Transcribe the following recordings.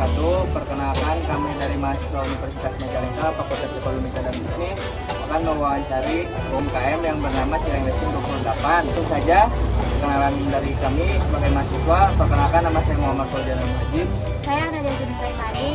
wabarakatuh. Perkenalkan, kami dari mahasiswa Universitas Majalengka, Fakultas Ekonomi dan Bisnis akan mewawancari UMKM yang bernama Cireng Racing 28. Tentu saja, perkenalan dari kami sebagai mahasiswa. Perkenalkan, nama saya Muhammad Fauzan Al-Majid. Saya Nadia Gunung Mari.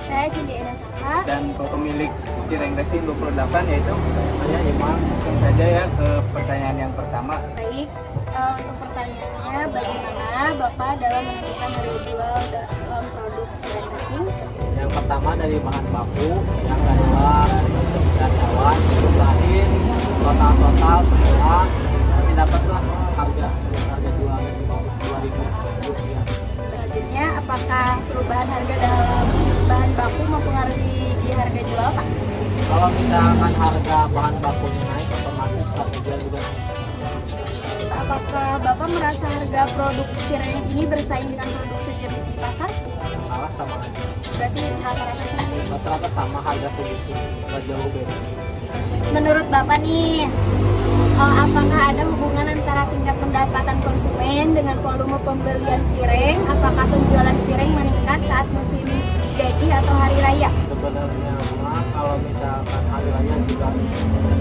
Saya Cindy Ena Saka. Dan pemilik Cireng Racing 28 yaitu saya Imam. Langsung saja ya ke pertanyaan yang pertama. Baik, untuk pertanyaannya, bagaimana Bapak dalam menentukan harga jual dalam produk Cireng Racing? Yang pertama dari bahan baku, yang kedua dari sekitar hewan, jumlahin total semua, nanti dapatlah harga jual 2.000 rupiah. Selanjutnya, apakah perubahan harga dalam bahan baku mempengaruhi di harga jual, Pak? Kalau misalkan harga bahan bakunya naik, otomatis harga jual juga naik. Apakah Bapak merasa harga produk Cireng ini bersaing dengan produk sejenis di pasar? Malah sama aja. Berarti rata-rata sama. Rata-rata sama harga segitu, nggak jauh beda. Menurut Bapak nih, apakah ada hubungan antara tingkat pendapatan konsumen dengan volume pembelian cireng? Apakah penjualan cireng meningkat saat musim gaji atau hari raya? Sebenarnya mah kalau misalkan hari raya juga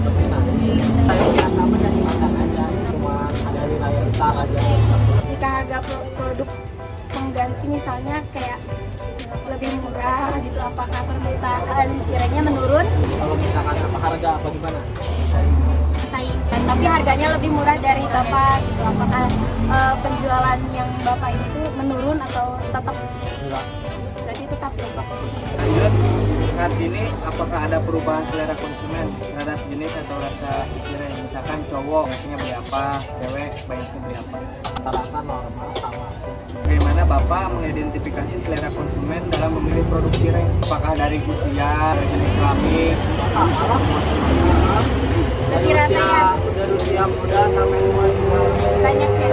pasti naik. Saya biasa aja standar aja, cuma ada hari raya besar aja. Jika harga produk pengganti misalnya kayak lebih murah gitu, apakah permintaan cirengnya menurun? Kalau misalkan apa harga apa gimana? Tapi harganya lebih murah dari Bapak gitu. Apakah penjualan yang Bapak ini tuh menurun atau tetap? Enggak. Berarti tetap ya? Lanjut, saat ini apakah ada perubahan selera konsumen terhadap jenis atau rasa cireng? Misalkan cowok biasanya beli apa, cewek banyaknya beli apa? Rata-rata normal sama. Bagaimana Bapak mengidentifikasi selera konsumen dalam memilih produk cireng? Apakah dari usia, dari jenis kelamin? Sama lah. Berarti ratanya Dari usia muda sampai tua juga. banyak ya?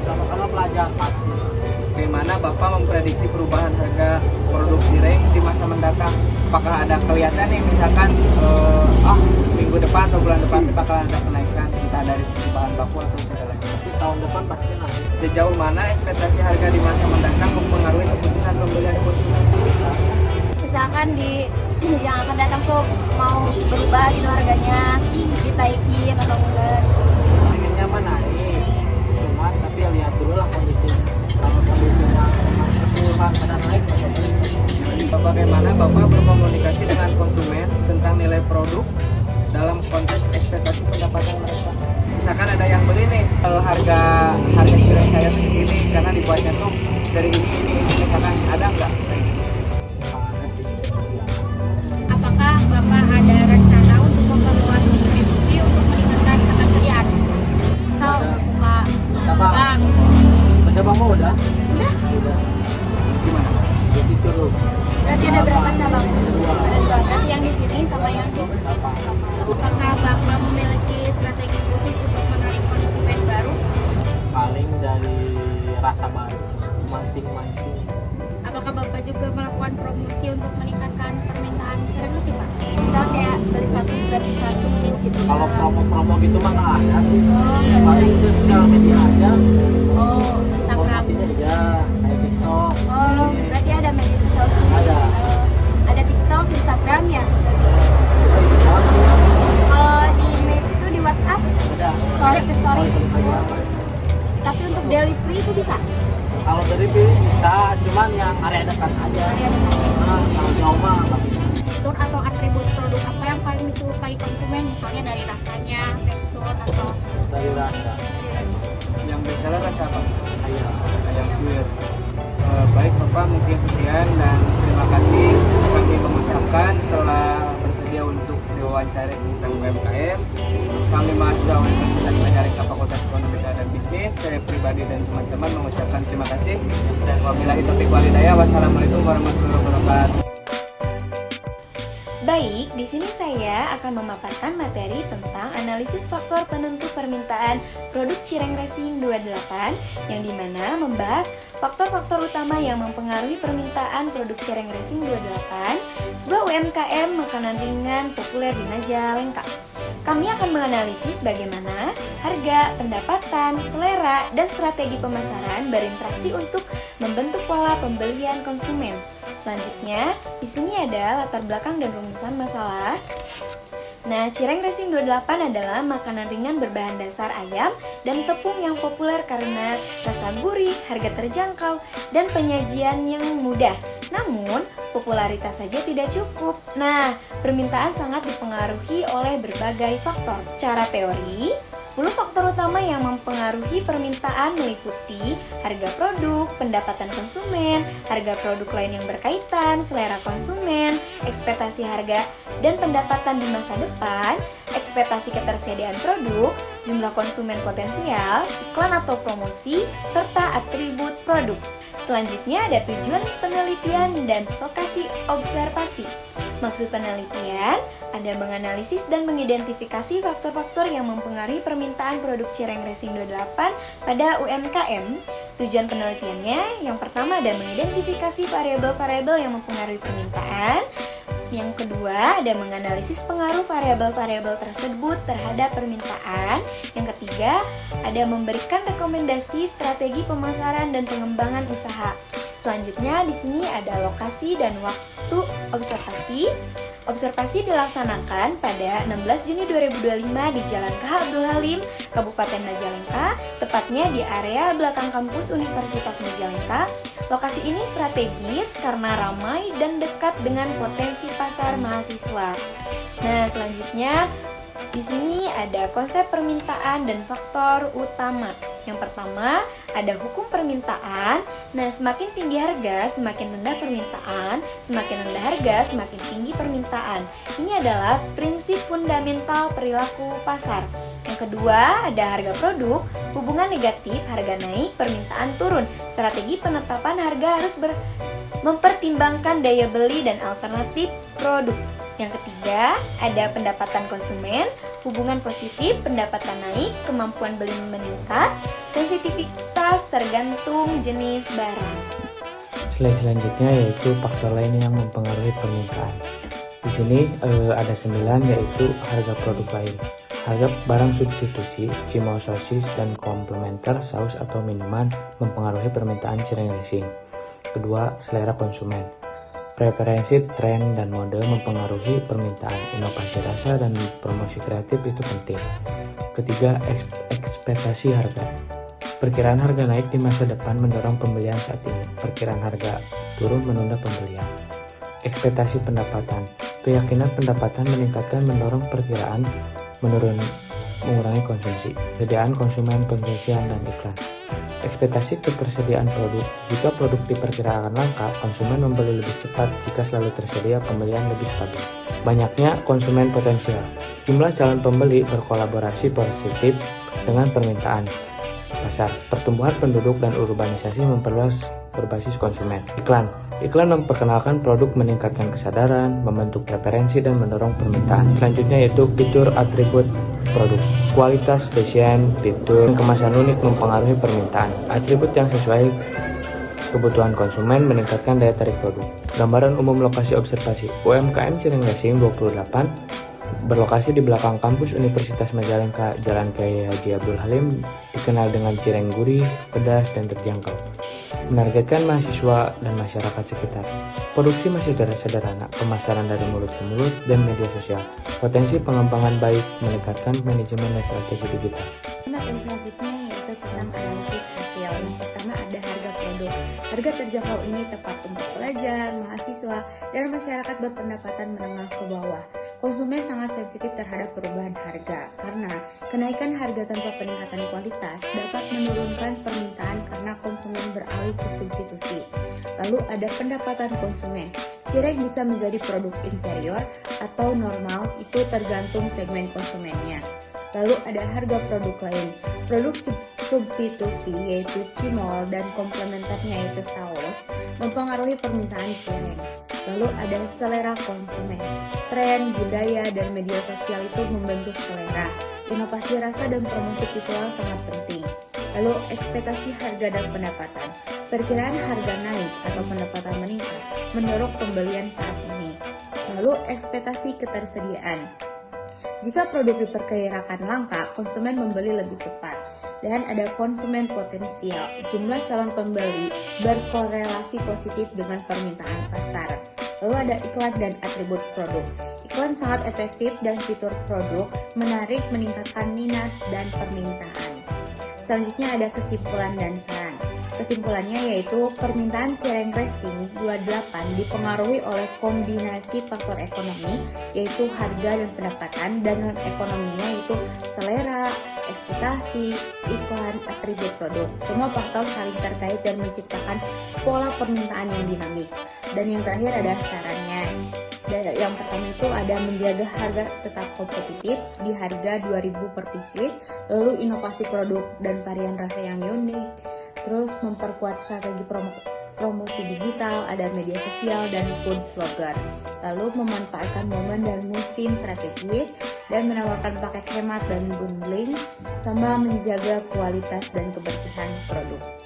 Sama-sama pelajar pasti. Bagaimana Bapak memprediksi perubahan harga produk cireng di masa mendatang? Apakah ada kelihatan nih misalkan minggu depan atau bulan depan bakal ada kenaikan entah dari segi bahan baku atau segala macam? Tapi tahun depan pasti naik. Sejauh mana ekspektasi harga di masa mendatang mempengaruhi keputusan pembelian konsumen? Misalkan di yang akan datang tuh mau berubah gitu harganya, ditaikin atau enggak? Pengennya mah naik. Cuman tapi lihat dulu lah kondisinya. Kalau kondisinya memang keseluruhan pada naik, Bagaimana Bapak berkomunikasi dengan konsumen tentang nilai produk dalam konteks ekspektasi pendapatan mereka? Misalkan ada yang beli nih, harga cireng saya tuh segini karena dibuatnya tuh dari ini, misalkan ada nggak? ada sih. Apakah Bapak ada rencana untuk memperluas distribusi untuk meningkatkan ketersediaan? Tahu, Pak. Coba. Mencoba mau udah? Udah. Gimana? Jadi dulu. Berarti ada berapa cabang? Ada dua. Berarti yang di sini sama yang di. Apakah Bapak memiliki strategi khusus untuk menarik konsumen baru? Paling dari rasa baru, mancing-mancing. Apakah Bapak juga melakukan promosi untuk meningkatkan permintaan cireng sih, Pak? Misal kayak beli satu gratis satu gitu. Kalau promo-promo gitu mah nggak ada sih. Oh, nggak Paling ada. ke sosial media aja. Oh, Instagram. Promosinya aja kayak TikTok. Oh, berarti ada media sosial sendiri. Ada. Ada TikTok, Instagram ya. Kalau di email itu di WhatsApp, Udah. story ke story. Aja. Tapi untuk delivery itu bisa. Kalau dari bisa, cuman yang area dekat aja. Area dekat. Nah, kalau jauh mah nggak bisa. Fitur atau atribut produk apa yang paling disukai konsumen? Misalnya dari rasanya, tekstur atau Dari rasa. dari rasa. Yang bestseller rasa apa? Ayam. Ayam suwir. Baik Bapak, mungkin sekian dan terima kasih kami mengucapkan telah bersedia untuk diwawancara tentang UMKM. Kami mahasiswa Universitas Majalengka Fakultas Ekonomi dan Bisnis. Saya pribadi dan teman-teman mengucapkan terima kasih dan wabillahi taufiq wal hidayah. Wassalamualaikum warahmatullahi wabarakatuh. Baik, di sini saya akan memaparkan materi tentang analisis faktor penentu permintaan produk Cireng Racing 28 yang dimana membahas faktor-faktor utama yang mempengaruhi permintaan produk Cireng Racing 28, sebuah UMKM makanan ringan populer di Majalengka. Kami akan menganalisis bagaimana harga, pendapatan, selera, dan strategi pemasaran berinteraksi untuk membentuk pola pembelian konsumen. Selanjutnya, di sini ada latar belakang dan rumusan masalah. Nah, cireng racing 28 adalah makanan ringan berbahan dasar ayam dan tepung yang populer karena rasa gurih, harga terjangkau, dan penyajian yang mudah. Namun, popularitas saja tidak cukup. Nah, permintaan sangat dipengaruhi oleh berbagai faktor. Cara teori, 10 faktor utama yang mempengaruhi permintaan meliputi harga produk, pendapatan konsumen, harga produk lain yang berkaitan, selera konsumen, ekspektasi harga dan pendapatan di masa depan, ekspektasi ketersediaan produk, jumlah konsumen potensial, iklan atau promosi, serta atribut produk. Selanjutnya ada tujuan penelitian dan lokasi observasi. Maksud penelitian ada menganalisis dan mengidentifikasi faktor-faktor yang mempengaruhi permintaan produk cireng racing 28 pada UMKM. Tujuan penelitiannya yang pertama ada mengidentifikasi variabel-variabel yang mempengaruhi permintaan. Yang kedua, ada menganalisis pengaruh variabel-variabel tersebut terhadap permintaan. Yang ketiga, ada memberikan rekomendasi strategi pemasaran dan pengembangan usaha. Selanjutnya, di sini ada lokasi dan waktu observasi. Observasi dilaksanakan pada 16 Juni 2025 di Jalan KH Abdul Halim, Kabupaten Majalengka, tepatnya di area belakang kampus Universitas Majalengka. Lokasi ini strategis karena ramai dan dekat dengan potensi pasar mahasiswa. Nah, selanjutnya di sini ada konsep permintaan dan faktor utama. Yang pertama, ada hukum permintaan. Nah, semakin tinggi harga, semakin rendah permintaan. Semakin rendah harga, semakin tinggi permintaan. Ini adalah prinsip fundamental perilaku pasar. Yang kedua, ada harga produk. Hubungan negatif, harga naik, permintaan turun. Strategi penetapan harga harus mempertimbangkan daya beli dan alternatif produk. Yang ketiga, ada pendapatan konsumen, hubungan positif, pendapatan naik, kemampuan beli meningkat, sensitivitas tergantung jenis barang. Slide selanjutnya yaitu faktor lain yang mempengaruhi permintaan. Di sini ada 9 yaitu harga produk lain. Harga barang substitusi, cimol sosis, dan komplementer, saus atau minuman mempengaruhi permintaan cireng racing. Kedua, selera konsumen. Preferensi, tren, dan mode mempengaruhi permintaan. Inovasi rasa dan promosi kreatif itu penting. Ketiga, ekspektasi harga. Perkiraan harga naik di masa depan mendorong pembelian saat ini. Perkiraan harga turun menunda pembelian. Ekspektasi pendapatan. Keyakinan pendapatan meningkatkan mendorong perkiraan mengurangi konsumsi. Sediaan konsumen, pengisian, dan iklan. Ekspektasi ketersediaan produk. Jika produk diperkirakan langka, konsumen membeli lebih cepat. Jika selalu tersedia, pembelian lebih stabil. Banyaknya konsumen potensial. Jumlah calon pembeli berkolaborasi positif dengan permintaan pasar. Pertumbuhan penduduk dan urbanisasi memperluas berbasis konsumen. Iklan. Iklan memperkenalkan produk, meningkatkan kesadaran, membentuk preferensi, dan mendorong permintaan. Selanjutnya yaitu fitur atribut produk. Kualitas, desain, fitur, dan kemasan unik mempengaruhi permintaan. Atribut yang sesuai kebutuhan konsumen meningkatkan daya tarik produk. Gambaran umum lokasi observasi. UMKM Cireng Racing 28 berlokasi di belakang kampus Universitas Majalengka, Jalan Kiai Haji Abdul Halim, dikenal dengan cireng gurih, pedas, dan terjangkau. Menargetkan mahasiswa dan masyarakat sekitar. Produksi masih sederhana, pemasaran dari mulut ke mulut, dan media sosial. Potensi pengembangan baik, meningkatkan manajemen dan strategi digital. Yang selanjutnya yaitu tentang analisis hasil. Yang pertama ada harga produk. Harga terjangkau ini tepat untuk pelajar, mahasiswa, dan masyarakat berpendapatan menengah ke bawah. Konsumen sangat sensitif terhadap perubahan harga karena kenaikan harga tanpa peningkatan kualitas dapat menurunkan permintaan karena konsumen beralih ke substitusi. Lalu ada pendapatan konsumen. Cireng bisa menjadi produk inferior atau normal, itu tergantung segmen konsumennya. Lalu ada harga produk lain. Produk substitusi yaitu cimol dan komplementernya yaitu saus mempengaruhi permintaan cireng. Lalu ada selera konsumen. Tren, budaya, dan media sosial itu membentuk selera. Inovasi rasa dan promosi visual sangat penting. Lalu ekspektasi harga dan pendapatan. Perkiraan harga naik atau pendapatan meningkat mendorong pembelian saat ini. Lalu ekspektasi ketersediaan. Jika produk diperkirakan langka, konsumen membeli lebih cepat. Dan ada konsumen potensial. Jumlah calon pembeli berkorelasi positif dengan permintaan pasar. Lalu ada iklan dan atribut produk. Iklan sangat efektif dan fitur produk menarik, meningkatkan minat dan permintaan. Selanjutnya ada kesimpulan dan saran. Kesimpulannya yaitu permintaan Cireng Racing 28 dipengaruhi oleh kombinasi faktor ekonomi, yaitu harga dan pendapatan, dan non-ekonominya yaitu selera, ekspektasi, iklan, atribut produk. Semua faktor saling terkait dan menciptakan pola permintaan yang dinamis. Dan yang terakhir ada sarannya. Yang pertama itu ada menjaga harga tetap kompetitif di harga 2.000 per pieces, lalu inovasi produk dan varian rasa yang unik. Terus memperkuat strategi promosi digital, ada media sosial dan food vlogger. Lalu memanfaatkan momen dan musim strategis dan menawarkan paket hemat dan bundling, sama menjaga kualitas dan kebersihan produk.